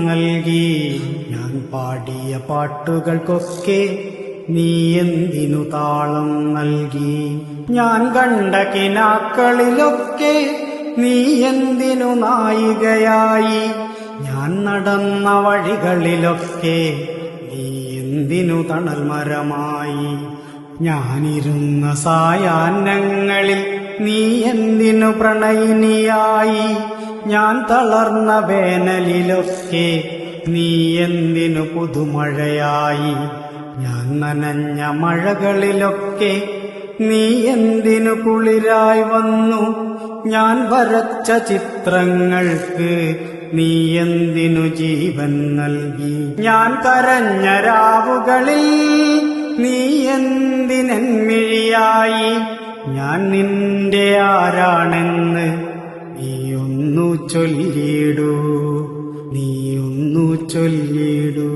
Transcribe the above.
നൽകി. ഞാൻ പാടിയ പാട്ടുകൾക്കൊക്കെ നീ എന്തിനു താളം നൽകി? ഞാൻ കണ്ട കിനാക്കളിലൊക്കെ നീ എന്തിനു നായികയായി? ഞാൻ നടന്ന വഴികളിലൊക്കെ നീ എന്തിനു തണൽ മരമായി? ഞാനിരുന്ന സായാഹ്നങ്ങളിൽ നീ എന്തിനു പ്രണയിനിയായി? ഞാൻ തളർന്ന വേനലിലൊക്കെ നീ എന്തിനു പുതുമഴയായി? ഞാൻ നനഞ്ഞ മഴകളിലൊക്കെ നീ എന്തിനു കുളിരായി വന്നു? ഞാൻ വരച്ച ചിത്രങ്ങൾക്ക് നീ എന്തിനു ജീവൻ നൽകി? ഞാൻ കരഞ്ഞ രാവുകളിൽ നീ എന്തിനെൻമിഴിയായി? ഞാൻ നിന്റെ ആരാണെന്ന് നീയൊന്നു ചൊല്ലിടൂ, നീയൊന്നു ചൊല്ലിടൂ.